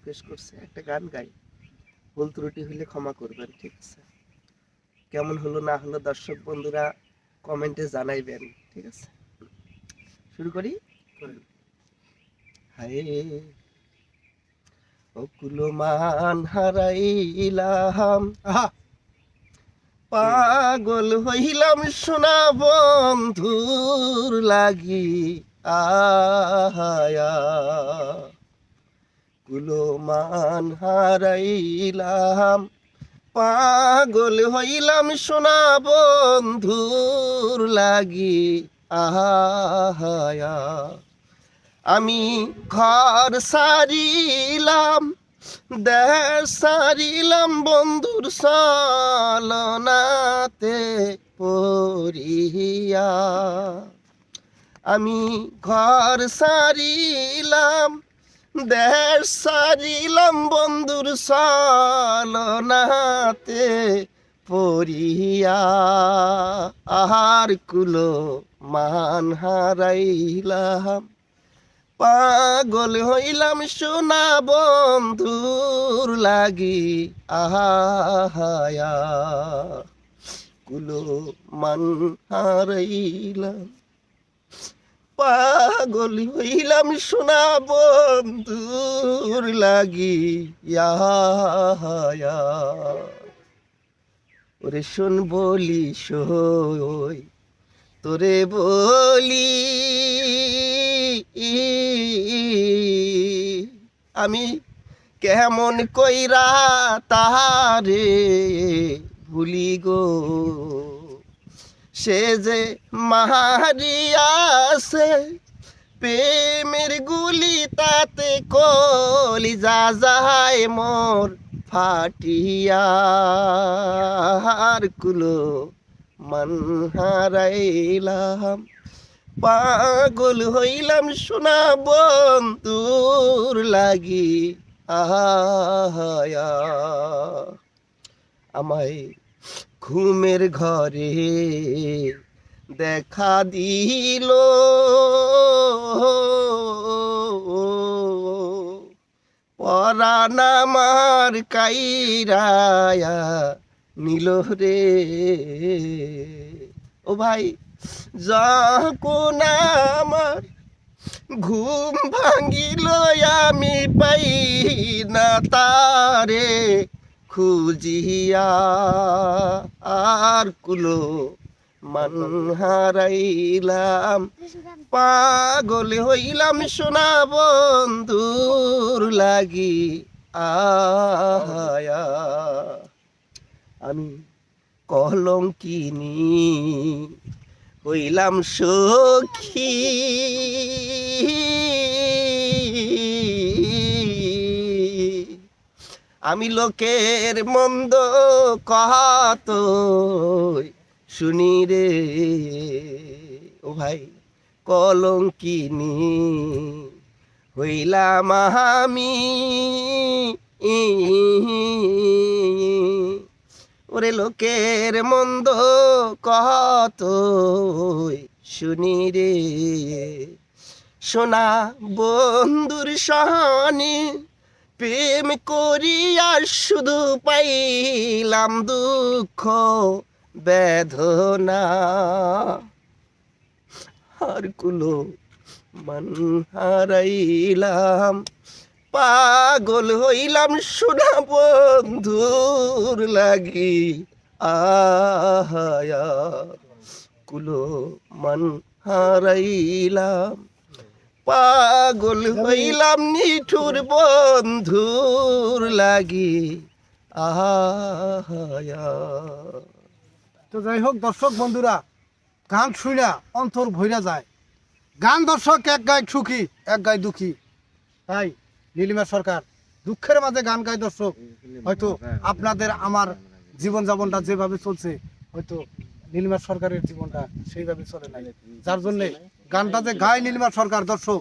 Request করছে একটা গান গাই, ভুল ত্রুটি হলে ক্ষমা করবেন, ঠিক আছে? কেমন হলো না হলো দর্শক বন্ধুরা কমেন্টে জানাইবেন, ঠিক আছে? শুরু করি। হায় অকুলমান হারাইলাম, পাগল হইলাম সোনা বন্ধুর লাগি, আহায়া কুলমান হারাইলাম, পাগল হইলাম সোনা বন্ধুর লাগি, আহায়া আমি ঘর সারিলাম, দেশ সারিলাম বন্ধুর সালনাতে পড়িয়া। আমি ঘর সারিলাম, দেশ সারিলাম বন্ধুর সালনাতে পড়িয়া। আহার কুলো মান হারাইলাম, পাগল হইলাম সোনা বন্ধুর লাগি, আহায়া কুলো মান হারাইলাম, পাগল হইলাম সোনা বন্ধুর লাগি, আহায়া। ওরে শোন বলি সই তোরে বলি, আমি কেমন কইরা তাহারে ভুলি গো, সে যে মারিয়াছে প্রেমের গুলি, তাতে কলিজা যায় মোর ফাটিয়া। আর কুলো মান হারাইলাম, পাগল হইলাম সোনা বন্ধুর লাগি, আহায়া আমায় ঘুমের ঘরে দেখা দিল, পরাণ আমার কাইরায়া নিল রে। ও ভাই যখন আমার ঘুম ভাঙিল, আমি পাই না তারে খুঁজিয়া। আর কুলো মান হারাইলাম, পাগল হইলাম সোনা বন্ধুর লাগি, আহায়া আমি কলঙ্কিনী হইলাম সখী, আমি লোকের মন্দ কত শুনি রে। ও ভাই কলঙ্কিনী হইলাম আমি, ওরে লোকের মন্দ কত শুনি রে। সোনা বন্ধুর সহনে প্রেম করিয়া শুধু পাইলাম দুঃখ বেদনা। আর কুলো মান হারাইলাম, পাগল হইলাম সোনা বন্ধুর লাগি, আহায়া কুলো মান হারাইলাম, পাগল হইলাম নিঠুর বন্ধুর লাগি, আহায়া। তো যাই হোক দর্শক বন্ধুরা, গান শুইনা অন্তর ভইরা যায়। গান দর্শক এক গায় সুখী, এক গায় দুঃখী। তাই নীলিমা সরকার দুঃখের মাঝে গান গায় দর্শক। হয়তো আপনাদের আমার জীবনযাপনটা যেভাবে চলছে, হয়তো নীলিমা সরকারের জীবনটা সেইভাবে চলে নাই, যার জন্যে গানটা যে গায় নীলিমা সরকার দর্শক।